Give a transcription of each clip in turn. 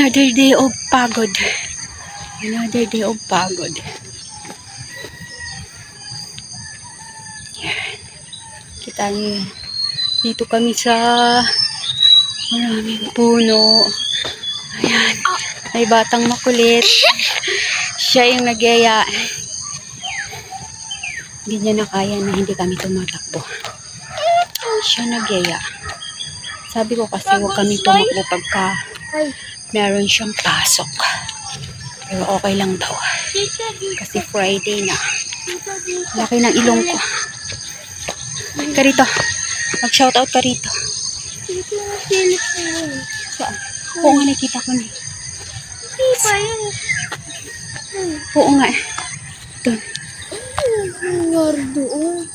Another day of pagod. Another day of pagod. Yan. Kita niyo. Dito kami sa maraming puno. Ayan. May batang makulit. Siya yung nagyaya. Hindi niya na kaya na hindi kami tumatakbo. Siya nagyaya. Sabi ko kasi huwag kami tumakbo pagka meron siyang pasok. Pero okay lang daw. Kasi Friday na. Laki ng ilong ko. Ka rito. Mag-shoutout ka rito. Saan? Oo nga, nakita ko na. Oo nga. Doon. Doon.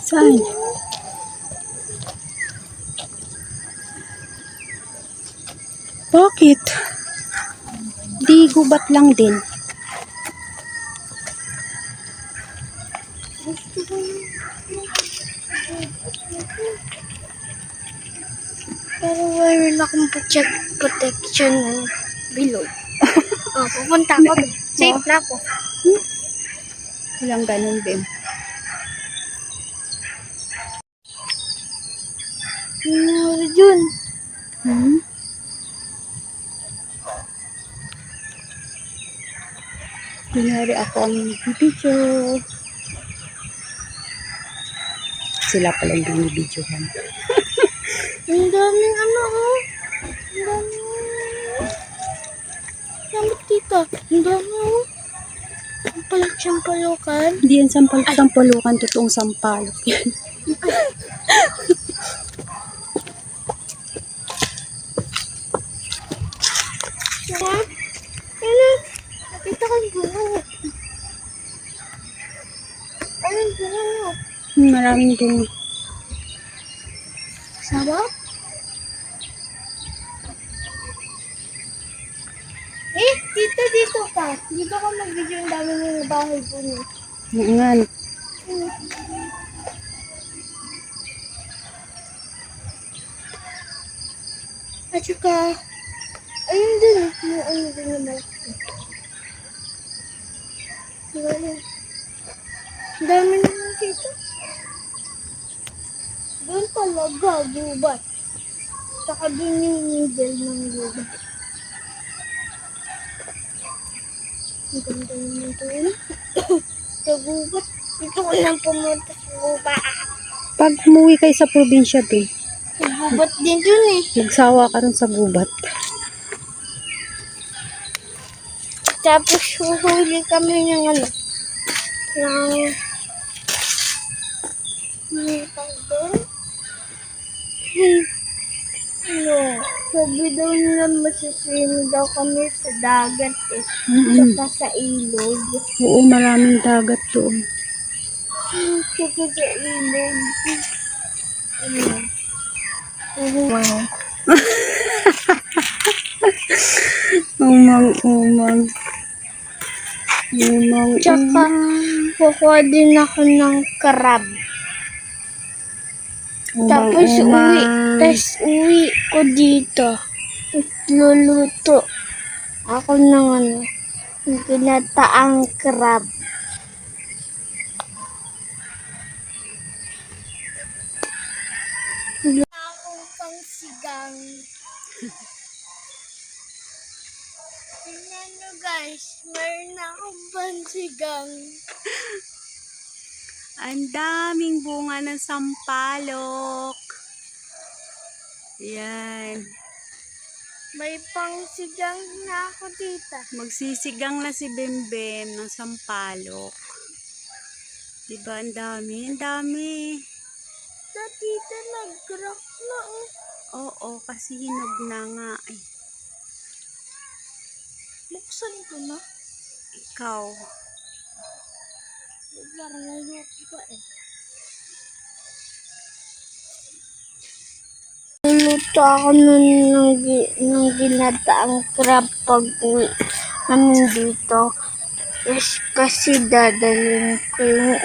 Saan? Bakit? Di gubat lang din. Pero meron akong protection ng bilog. Pupunta ako. Safe na ako. Walang ganun din. Yun. Kunyari ako ang video. Sila pala yung binibidyohan. Ang daming ano, oh. Ang daming damit dito. Ang daming, oh. Ang palut-sampalukan. Hindi yan sampalukan, totoong sampalok yan. Diba? Ano? Nakita ko yung bunga. Anong bunga? Maraming bunga. Sarap? Dito ka. Dito ka mag-video yung dami ng bahay po niyo. Nga. At saka, ayun din. Yung ano din na malaki. Ang dami naman dito. Doon talaga, gubat. Saka doon yung middle ng gubat. Ang ganda naman ito yun. Sa gubat. Dito ko lang pumunta sa gubat. Pag umuwi kayo sa probinsya din, Sa gubat din dun eh. magsawa ka rin sa gubat. Tapos huhuli kami ng ano. Ano, sabi daw nila masaswim daw kami sa dagat eh. Saka sa ilog. Oo, maraming dagat doon. Saka sa ilog. Ano? Umang. Tsaka kukuha din ako ng crab. Tapos uwi ko dito. Luluto ako ng ano, ginataang crab. Wala akong pangsigang. Tingnan nyo guys, meron akong pangsigang. Ang daming bunga ng sampalok. Yan. May pangsigang na ako dito. Magsisigang na si Bembem ng sampalok. Diba ang dami? Ang dami. Dito nag-crack na oh. Oo, kasi hinog na nga. Ay, Buksan ko na. ikaw. Parang ayoko pa eh. Luluto ako ng ginataang crab pag uwi namin dito. Yes, kasi dadalhin ko yung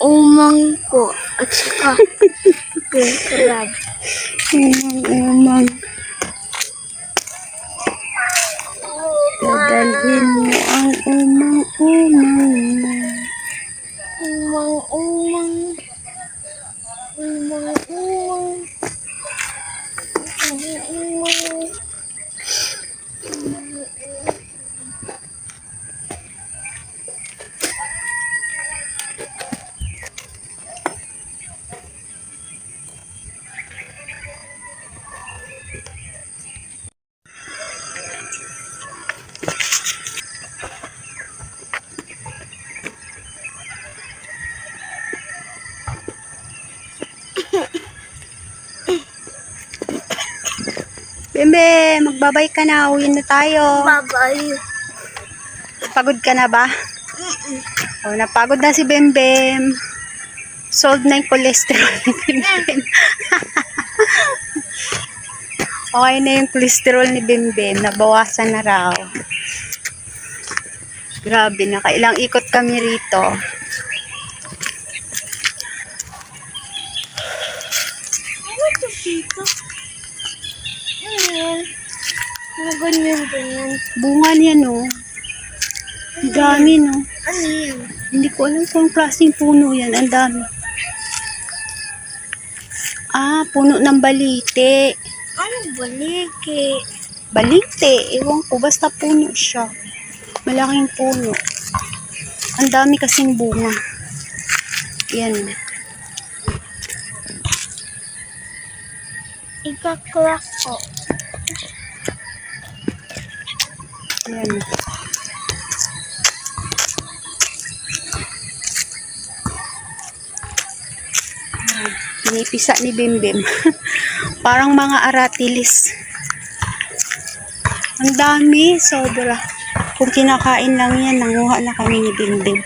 umang ko at saka yung crab. Umang. Sabihin mo ang umang-umang mo. Umang-umang. Umang-umang. Umang-umang. Bimbe, magbabay ka na. Uwi na tayo. Bye-bye. Pagod ka na ba? O, napagod na si Bembem. Solved na yung cholesterol ni Bembem. Okay na yung cholesterol ni Bembem. Nabawasan na raw. Grabe, nakailang ikot kami rito. Ano dito? Ano yan? Mga ganyan. Bunga niya, no? Ang dami, no? Ano yan? Hindi ko alam kung klaseng puno yan. Ang dami. Ah, puno ng balite. Ano baliki? Balite. Ewan ko. Basta puno siya. Malaking puno. Ang dami kasing bunga. Yan. Ika-crack ko. Yan. Pinipisa ni Bimbim. Parang mga aratilis. Ang dami. Sobra. Kung kinakain lang yan, nanguha na kami ni Bimbim.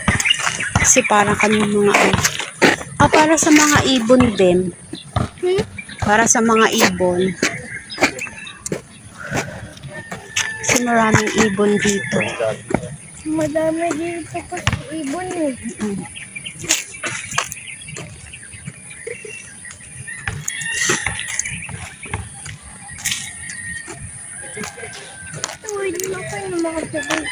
Kasi parang kami mga para sa mga ibon din. Para sa mga ibon. Kasi maraming ibon dito. Madami dito kasi ibon eh. Uy, di na kayo makatagay.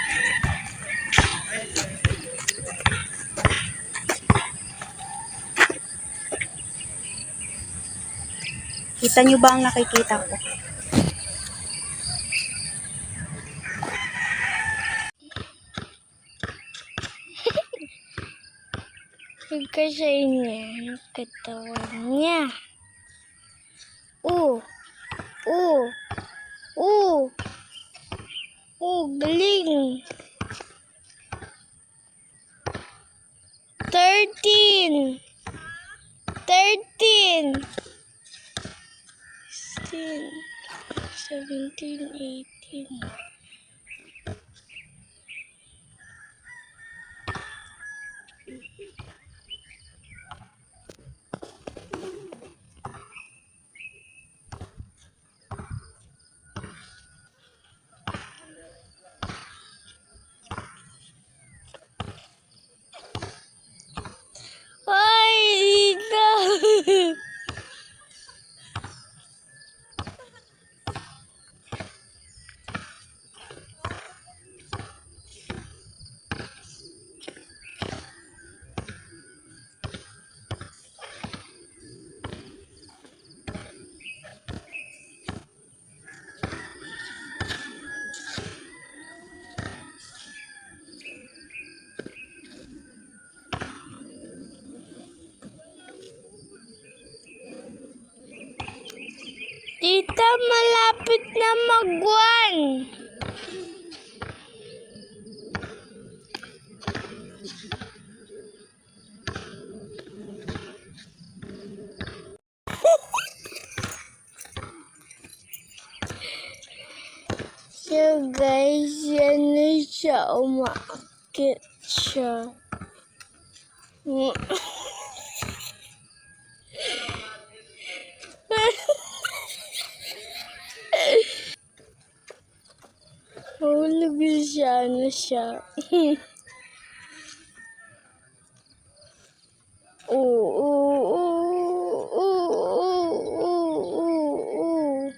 Kita nyo ba ang nakikita ko? Kasi niya yung katawan niya. Oh, oh, oh, oh, galing. 13, 13, 16, 17, 18. Ay, dito. Tita, malapit na magwan. So guys, yan na siya. Umaakit siya. Hulog siya. Ano siya? Oo, oo, oo, oo, oo.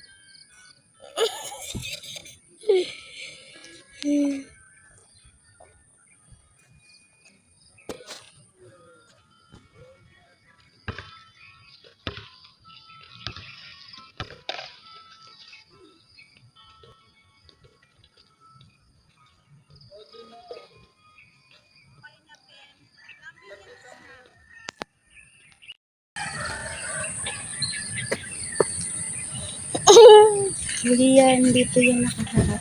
Hindi yan, dito yan nakaharap.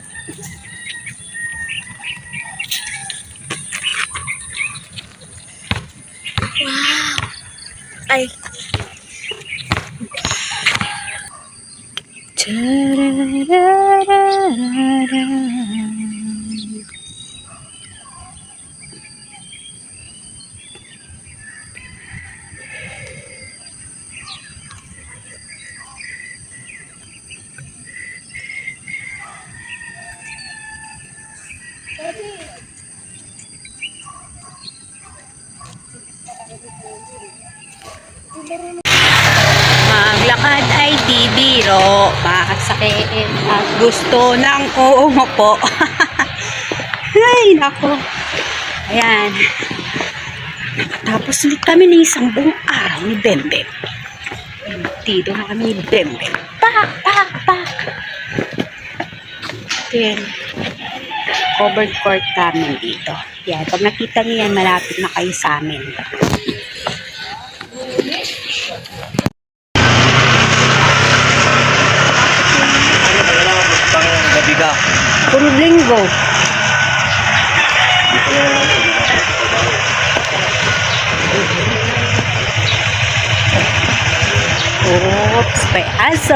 Ay, Tararararara. Maglakad ay di biro, masakit at gusto ng umupo. Ay, nako. Ayan. Tapos ulit kami ng isang buong araw ni Bembem. Dito na kami ni Bembem. Pak, pak, pak. Ayan. Covered court kami dito. Yan. Pag nakita niyo yan, malapit na kayo sa amin. Puro linggo. Oops, may aso.